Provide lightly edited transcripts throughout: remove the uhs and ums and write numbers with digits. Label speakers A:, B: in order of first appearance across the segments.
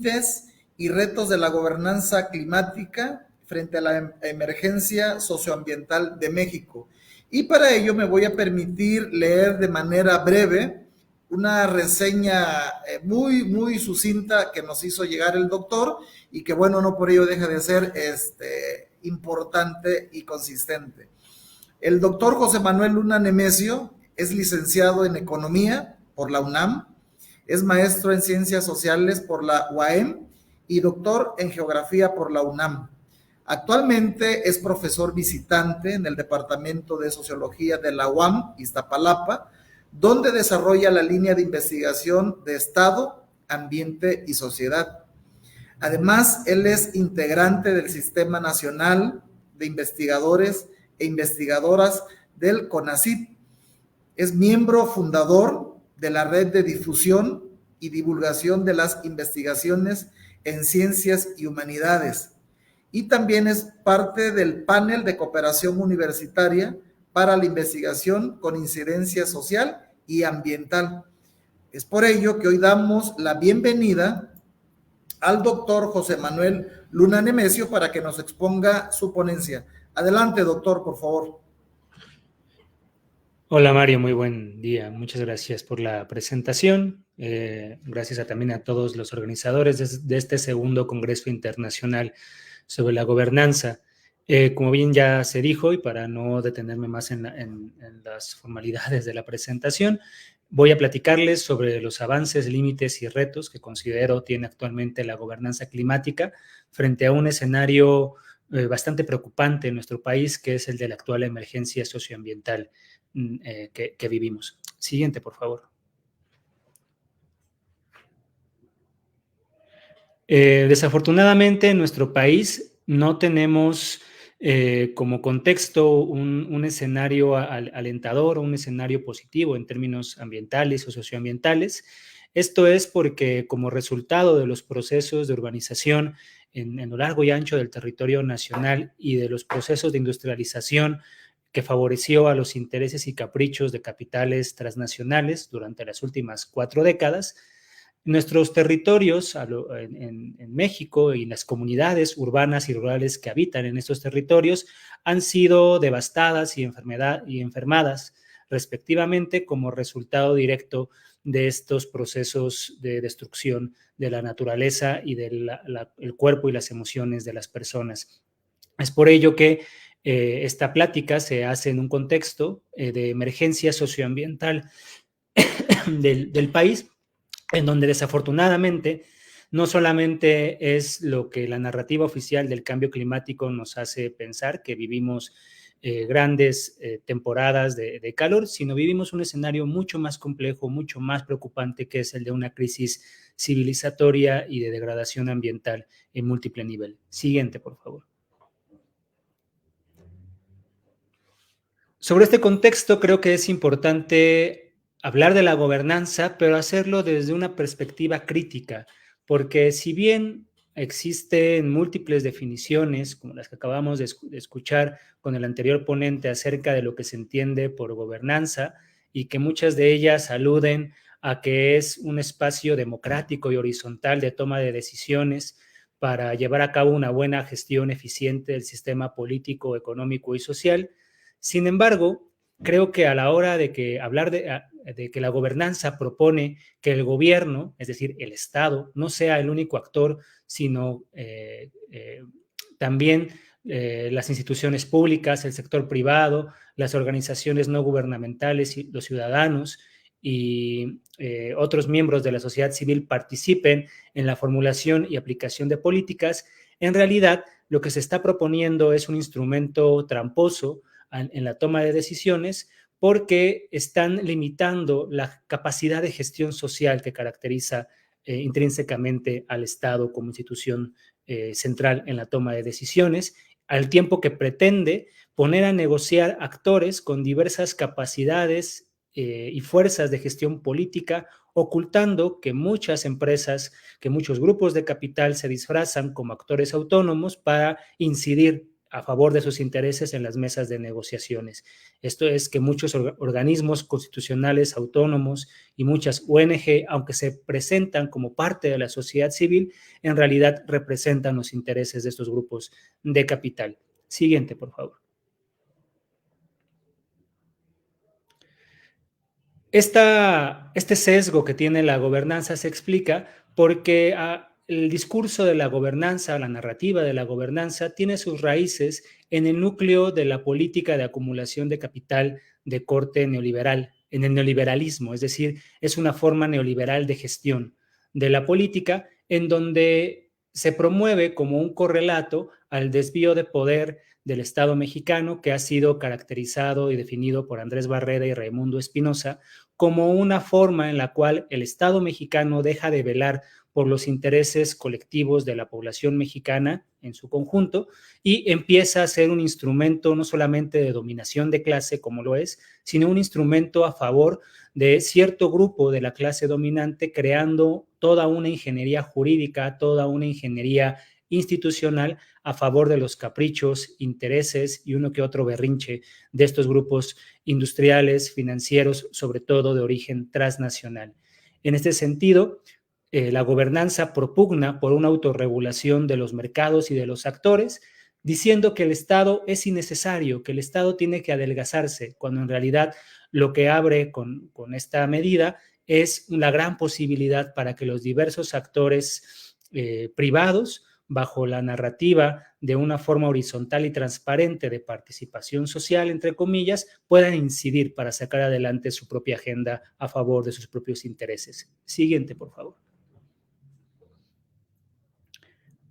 A: límites y retos de la gobernanza climática frente a la emergencia socioambiental de México. Y para ello me voy a permitir leer de manera breve una reseña muy sucinta que nos hizo llegar el doctor y que, bueno, no por ello deja de ser importante y consistente. El doctor José Manuel Luna Nemesio es licenciado en Economía por la UNAM, es maestro en Ciencias Sociales por la UAM y doctor en Geografía por la UNAM. Actualmente es profesor visitante en el Departamento de Sociología de la UAM, Iztapalapa, donde desarrolla la línea de investigación de Estado, Ambiente y Sociedad. Además, él es integrante del Sistema Nacional de Investigadores e Investigadoras del CONACYT. Es miembro fundador de la Red de Difusión y Divulgación de las Investigaciones en Ciencias y Humanidades. Y también es parte del panel de cooperación universitaria para la investigación con incidencia social y ambiental. Es por ello que hoy damos la bienvenida al doctor José Manuel Luna Nemesio para que nos exponga su ponencia. Adelante, doctor, por favor.
B: Hola Mario, muy buen día. Muchas gracias por la presentación. Gracias también a todos los organizadores de este segundo Congreso Internacional sobre la Gobernanza. Como bien ya se dijo, y para no detenerme más en las formalidades de la presentación, voy a platicarles sobre los avances, límites y retos que considero tiene actualmente la gobernanza climática frente a un escenario bastante preocupante en nuestro país, que es el de la actual emergencia socioambiental que vivimos. Siguiente, por favor. Desafortunadamente, en nuestro país no tenemos como contexto un escenario alentador o un escenario positivo en términos ambientales o socioambientales. Esto es porque, como resultado de los procesos de urbanización en lo largo y ancho del territorio nacional y de los procesos de industrialización que favoreció a los intereses y caprichos de capitales transnacionales durante las últimas 4 décadas, nuestros territorios en México y las comunidades urbanas y rurales que habitan en estos territorios han sido devastadas y enfermadas respectivamente como resultado directo de estos procesos de destrucción de la naturaleza y del cuerpo y las emociones de las personas. Es por ello que esta plática se hace en un contexto de emergencia socioambiental del país, en donde desafortunadamente no solamente es lo que la narrativa oficial del cambio climático nos hace pensar, que vivimos grandes temporadas de calor, sino vivimos un escenario mucho más complejo, mucho más preocupante, que es el de una crisis civilizatoria y de degradación ambiental en múltiple nivel. Siguiente, por favor. Sobre este contexto, creo que es importante hablar de la gobernanza, pero hacerlo desde una perspectiva crítica, porque si bien existen múltiples definiciones, como las que acabamos de escuchar con el anterior ponente acerca de lo que se entiende por gobernanza, y que muchas de ellas aluden a que es un espacio democrático y horizontal de toma de decisiones para llevar a cabo una buena gestión eficiente del sistema político, económico y social. Sin embargo, creo que a la hora de que hablar de que la gobernanza propone que el gobierno, es decir, el Estado, no sea el único actor, sino también las instituciones públicas, el sector privado, las organizaciones no gubernamentales, los ciudadanos y otros miembros de la sociedad civil participen en la formulación y aplicación de políticas. En realidad, lo que se está proponiendo es un instrumento tramposo en la toma de decisiones, porque están limitando la capacidad de gestión social que caracteriza intrínsecamente al Estado como institución central en la toma de decisiones, al tiempo que pretende poner a negociar actores con diversas capacidades y fuerzas de gestión política, ocultando que muchas empresas, que muchos grupos de capital se disfrazan como actores autónomos para incidir a favor de sus intereses en las mesas de negociaciones. Esto es que muchos organismos constitucionales autónomos y muchas ONG, aunque se presentan como parte de la sociedad civil, en realidad representan los intereses de estos grupos de capital. Siguiente, por favor. Este sesgo que tiene la gobernanza se explica porque el discurso de la gobernanza, la narrativa de la gobernanza, tiene sus raíces en el núcleo de la política de acumulación de capital de corte neoliberal, en el neoliberalismo, es decir, es una forma neoliberal de gestión de la política en donde se promueve como un correlato al desvío de poder del Estado mexicano, que ha sido caracterizado y definido por Andrés Barrera y Raimundo Espinosa como una forma en la cual el Estado mexicano deja de velar por los intereses colectivos de la población mexicana en su conjunto y empieza a ser un instrumento no solamente de dominación de clase, como lo es, sino un instrumento a favor de cierto grupo de la clase dominante, creando toda una ingeniería jurídica, toda una ingeniería institucional a favor de los caprichos, intereses y uno que otro berrinche de estos grupos industriales, financieros, sobre todo de origen transnacional. En este sentido, la gobernanza propugna por una autorregulación de los mercados y de los actores, diciendo que el Estado es innecesario, que el Estado tiene que adelgazarse, cuando en realidad lo que abre con esta medida es una gran posibilidad para que los diversos actores privados, bajo la narrativa de una forma horizontal y transparente de participación social, entre comillas, puedan incidir para sacar adelante su propia agenda a favor de sus propios intereses. Siguiente, por favor.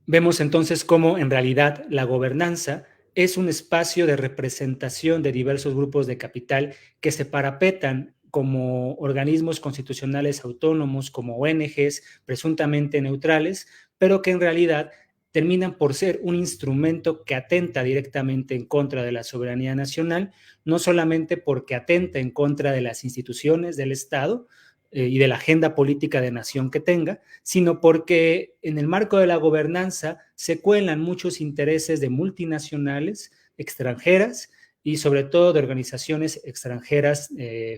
B: Vemos entonces cómo en realidad la gobernanza es un espacio de representación de diversos grupos de capital que se parapetan como organismos constitucionales autónomos, como ONGs presuntamente neutrales, pero que en realidad terminan por ser un instrumento que atenta directamente en contra de la soberanía nacional, no solamente porque atenta en contra de las instituciones del Estado y de la agenda política de nación que tenga, sino porque en el marco de la gobernanza se cuelan muchos intereses de multinacionales extranjeras y sobre todo de organizaciones extranjeras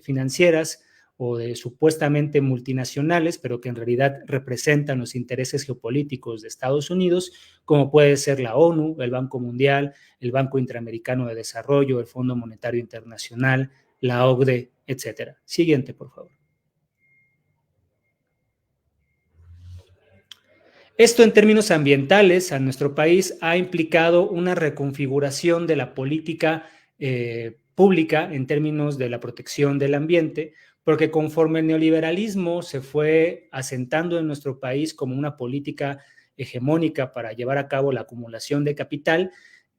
B: financieras o de supuestamente multinacionales, pero que en realidad representan los intereses geopolíticos de Estados Unidos, como puede ser la ONU, el Banco Mundial, el Banco Interamericano de Desarrollo, el Fondo Monetario Internacional, la OCDE, etcétera. Siguiente, por favor. Esto en términos ambientales a nuestro país ha implicado una reconfiguración de la política pública en términos de la protección del ambiente, porque conforme el neoliberalismo se fue asentando en nuestro país como una política hegemónica para llevar a cabo la acumulación de capital,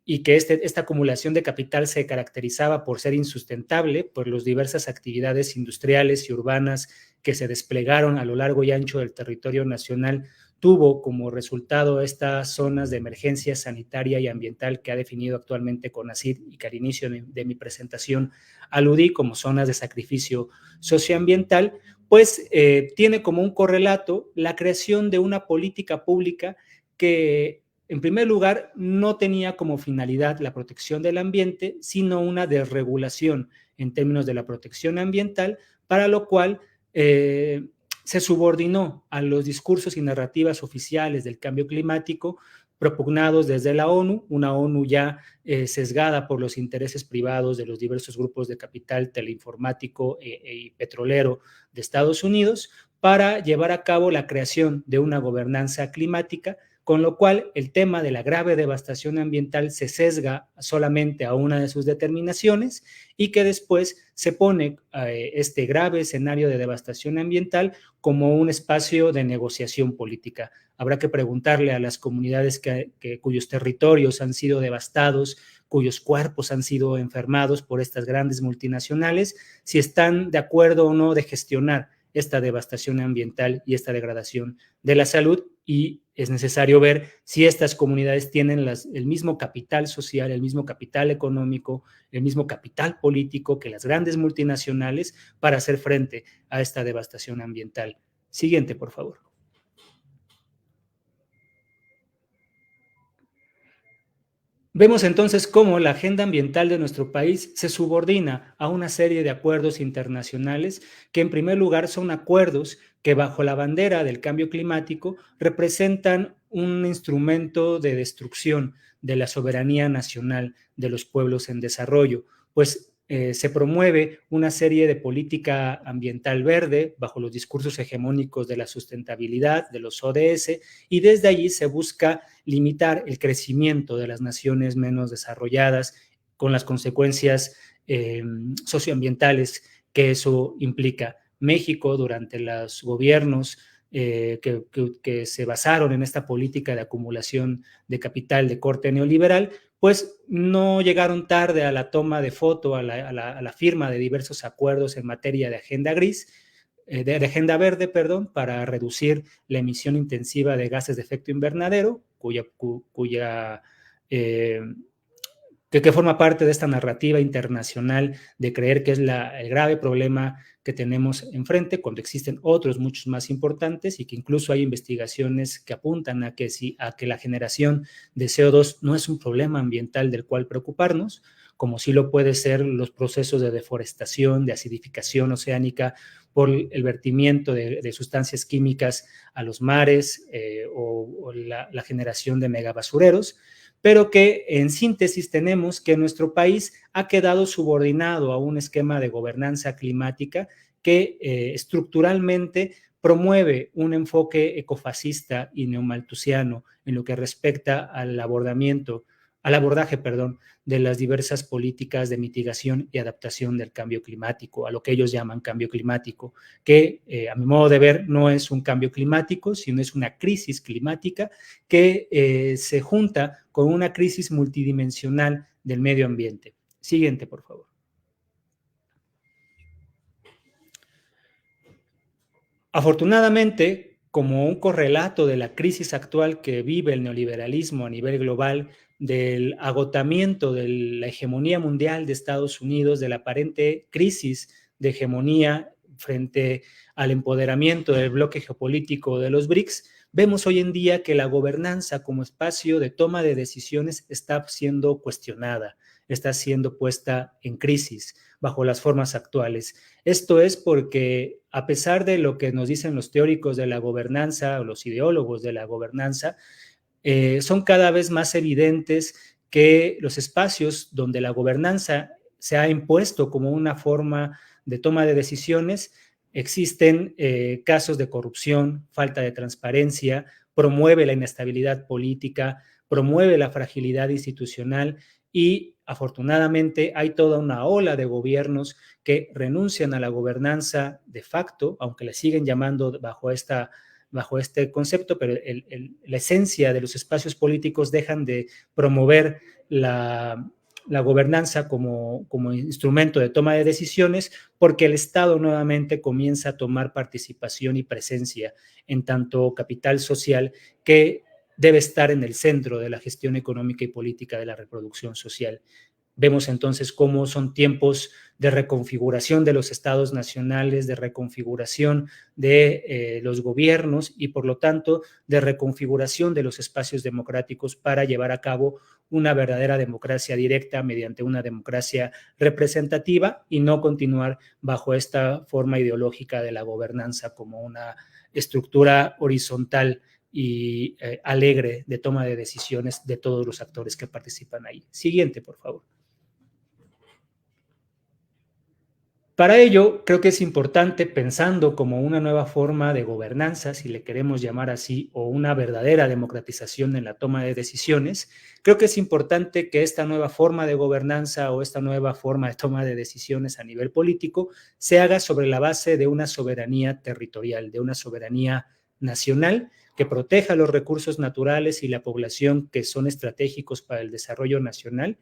B: y que esta acumulación de capital se caracterizaba por ser insustentable por las diversas actividades industriales y urbanas que se desplegaron a lo largo y ancho del territorio nacional, tuvo como resultado estas zonas de emergencia sanitaria y ambiental que ha definido actualmente CONACYT y que al inicio de mi presentación aludí como zonas de sacrificio socioambiental, pues tiene como un correlato la creación de una política pública que en primer lugar, no tenía como finalidad la protección del ambiente, sino una desregulación en términos de la protección ambiental, para lo cual se subordinó a los discursos y narrativas oficiales del cambio climático propugnados desde la ONU, una ONU ya sesgada por los intereses privados de los diversos grupos de capital teleinformático y petrolero de Estados Unidos, para llevar a cabo la creación de una gobernanza climática, con lo cual el tema de la grave devastación ambiental se sesga solamente a una de sus determinaciones y que después se pone este grave escenario de devastación ambiental como un espacio de negociación política. Habrá que preguntarle a las comunidades cuyos territorios han sido devastados, cuyos cuerpos han sido enfermados por estas grandes multinacionales, si están de acuerdo o no de gestionar esta devastación ambiental y esta degradación de la salud, y es necesario ver si estas comunidades tienen el mismo capital social, el mismo capital económico, el mismo capital político que las grandes multinacionales para hacer frente a esta devastación ambiental. Siguiente, por favor. Vemos entonces cómo la agenda ambiental de nuestro país se subordina a una serie de acuerdos internacionales que en primer lugar son acuerdos que bajo la bandera del cambio climático representan un instrumento de destrucción de la soberanía nacional de los pueblos en desarrollo, pues se promueve una serie de política ambiental verde bajo los discursos hegemónicos de la sustentabilidad, de los ODS, y desde allí se busca limitar el crecimiento de las naciones menos desarrolladas con las consecuencias socioambientales que eso implica. México, durante los gobiernos que se basaron en esta política de acumulación de capital de corte neoliberal, pues no llegaron tarde a la toma de foto, a la firma de diversos acuerdos en materia de agenda gris, de agenda verde, perdón, para reducir la emisión intensiva de gases de efecto invernadero, que forma parte de esta narrativa internacional de creer que es el grave problema que tenemos enfrente, cuando existen otros muchos más importantes y que incluso hay investigaciones que apuntan a que la generación de CO2 no es un problema ambiental del cual preocuparnos, como sí lo puede ser los procesos de deforestación, de acidificación oceánica por el vertimiento de sustancias químicas a los mares o la generación de megabasureros, pero que en síntesis tenemos que nuestro país ha quedado subordinado a un esquema de gobernanza climática que estructuralmente promueve un enfoque ecofascista y neomalthusiano en lo que respecta al abordaje, de las diversas políticas de mitigación y adaptación del cambio climático, a lo que ellos llaman cambio climático, que a mi modo de ver no es un cambio climático, sino es una crisis climática que se junta con una crisis multidimensional del medio ambiente. Siguiente, por favor. Afortunadamente, como un correlato de la crisis actual que vive el neoliberalismo a nivel global, del agotamiento de la hegemonía mundial de Estados Unidos, de la aparente crisis de hegemonía frente al empoderamiento del bloque geopolítico de los BRICS, vemos hoy en día que la gobernanza como espacio de toma de decisiones está siendo cuestionada, está siendo puesta en crisis bajo las formas actuales. Esto es porque, a pesar de lo que nos dicen los teóricos de la gobernanza o los ideólogos de la gobernanza, son cada vez más evidentes que los espacios donde la gobernanza se ha impuesto como una forma de toma de decisiones, existen casos de corrupción, falta de transparencia, promueve la inestabilidad política, promueve la fragilidad institucional y afortunadamente hay toda una ola de gobiernos que renuncian a la gobernanza de facto, aunque le siguen llamando bajo este concepto, pero la esencia de los espacios políticos dejan de promover la gobernanza como instrumento de toma de decisiones, porque el Estado nuevamente comienza a tomar participación y presencia en tanto capital social que debe estar en el centro de la gestión económica y política de la reproducción social. Vemos entonces cómo son tiempos de reconfiguración de los estados nacionales, de reconfiguración de los gobiernos y, por lo tanto, de reconfiguración de los espacios democráticos para llevar a cabo una verdadera democracia directa mediante una democracia representativa y no continuar bajo esta forma ideológica de la gobernanza como una estructura horizontal y alegre de toma de decisiones de todos los actores que participan ahí. Siguiente, por favor. Para ello, creo que es importante, pensando como una nueva forma de gobernanza, si le queremos llamar así, o una verdadera democratización en la toma de decisiones, creo que es importante que esta nueva forma de gobernanza o esta nueva forma de toma de decisiones a nivel político se haga sobre la base de una soberanía territorial, de una soberanía nacional que proteja los recursos naturales y la población que son estratégicos para el desarrollo nacional,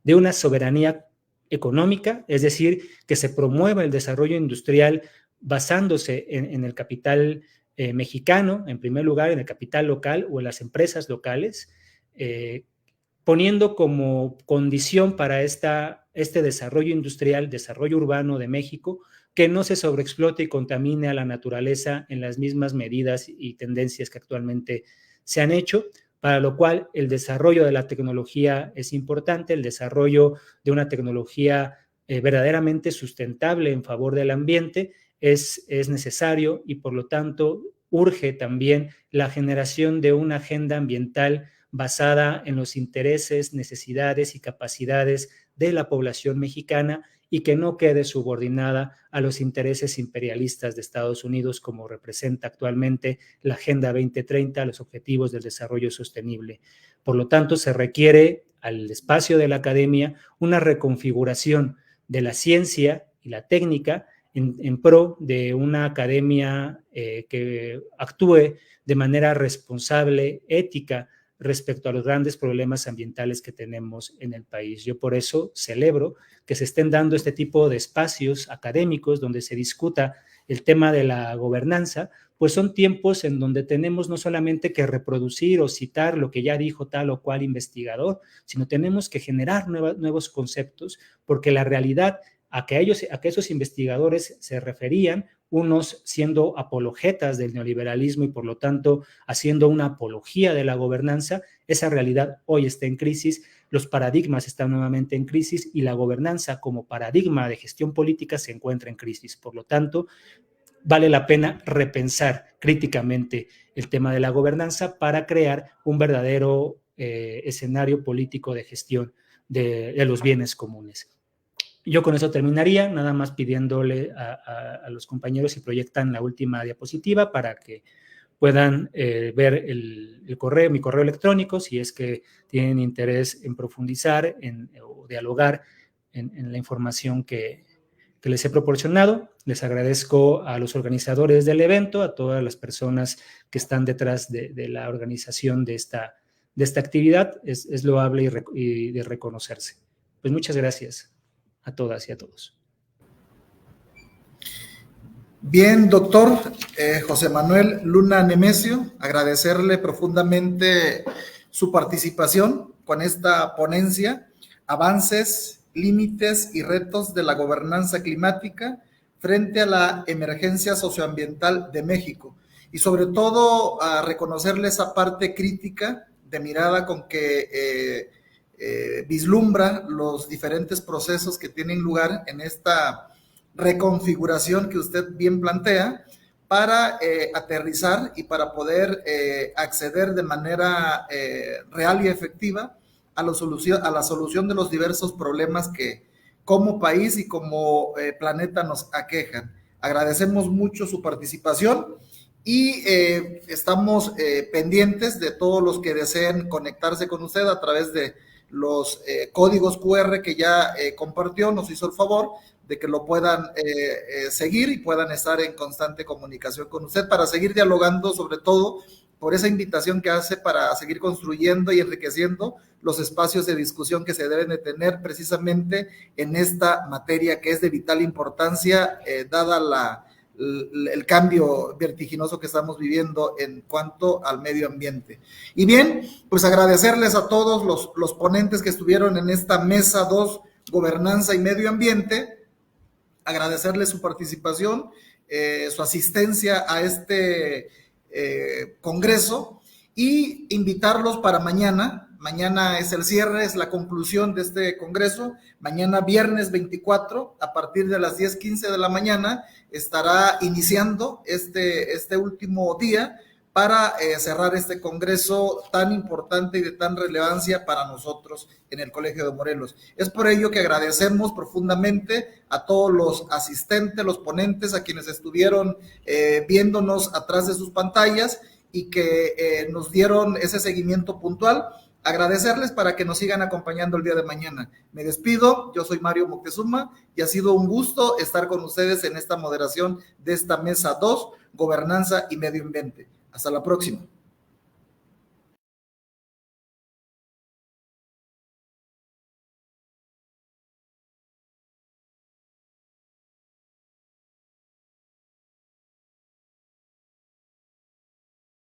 B: de una soberanía económica, es decir, que se promueva el desarrollo industrial basándose en el capital mexicano, en primer lugar, en el capital local o en las empresas locales, poniendo como condición para este desarrollo industrial, desarrollo urbano de México, que no se sobreexplote y contamine a la naturaleza en las mismas medidas y tendencias que actualmente se han hecho, para lo cual el desarrollo de la tecnología es importante, el desarrollo de una tecnología verdaderamente sustentable en favor del ambiente es necesario, y por lo tanto urge también la generación de una agenda ambiental basada en los intereses, necesidades y capacidades de la población mexicana, y que no quede subordinada a los intereses imperialistas de Estados Unidos, como representa actualmente la Agenda 2030, los Objetivos del Desarrollo Sostenible. Por lo tanto, se requiere al espacio de la academia una reconfiguración de la ciencia y la técnica en pro de una academia que actúe de manera responsable, ética, respecto a los grandes problemas ambientales que tenemos en el país. Yo por eso celebro que se estén dando este tipo de espacios académicos donde se discuta el tema de la gobernanza, pues son tiempos en donde tenemos no solamente que reproducir o citar lo que ya dijo tal o cual investigador, sino tenemos que generar nuevos conceptos, porque la realidad a que esos investigadores se referían, unos siendo apologetas del neoliberalismo y por lo tanto haciendo una apología de la gobernanza, esa realidad hoy está en crisis, los paradigmas están nuevamente en crisis y la gobernanza como paradigma de gestión política se encuentra en crisis. Por lo tanto, vale la pena repensar críticamente el tema de la gobernanza para crear un verdadero escenario político de gestión de los bienes comunes. Yo con eso terminaría, nada más pidiéndole a los compañeros si proyectan la última diapositiva para que puedan ver mi correo electrónico, si es que tienen interés en profundizar o dialogar en la información que les he proporcionado. Les agradezco a los organizadores del evento, a todas las personas que están detrás de la organización de esta actividad. Es loable y de reconocerse. Pues muchas gracias a todas y a todos.
A: Bien, doctor José Manuel Luna Nemesio, agradecerle profundamente su participación con esta ponencia, Avances, Límites y Retos de la Gobernanza Climática frente a la emergencia socioambiental de México, y sobre todo a reconocerle esa parte crítica de mirada con que vislumbra los diferentes procesos que tienen lugar en esta reconfiguración que usted bien plantea para aterrizar y para poder acceder de manera real y efectiva a la solución de los diversos problemas que como país y como planeta nos aquejan. Agradecemos mucho su participación y estamos pendientes de todos los que deseen conectarse con usted a través de los códigos QR que ya compartió, nos hizo el favor de que lo puedan seguir y puedan estar en constante comunicación con usted para seguir dialogando, sobre todo por esa invitación que hace para seguir construyendo y enriqueciendo los espacios de discusión que se deben de tener precisamente en esta materia que es de vital importancia, dada el cambio vertiginoso que estamos viviendo en cuanto al medio ambiente. Y bien, pues agradecerles a todos los ponentes que estuvieron en esta mesa 2, Gobernanza y Medio Ambiente, agradecerles su participación, su asistencia a este congreso y invitarlos para mañana. Mañana es el cierre, es la conclusión de este congreso. Mañana viernes 24, a partir de las 10:15 de la mañana, estará iniciando este último día para cerrar este congreso tan importante y de tan relevancia para nosotros en el Colegio de Morelos. Es por ello que agradecemos profundamente a todos los asistentes, los ponentes, a quienes estuvieron viéndonos atrás de sus pantallas y que nos dieron ese seguimiento puntual. Agradecerles para que nos sigan acompañando el día de mañana. Me despido, yo soy Mario Moctezuma y ha sido un gusto estar con ustedes en esta moderación de esta mesa 2, Gobernanza y Medio Ambiente. Hasta la próxima.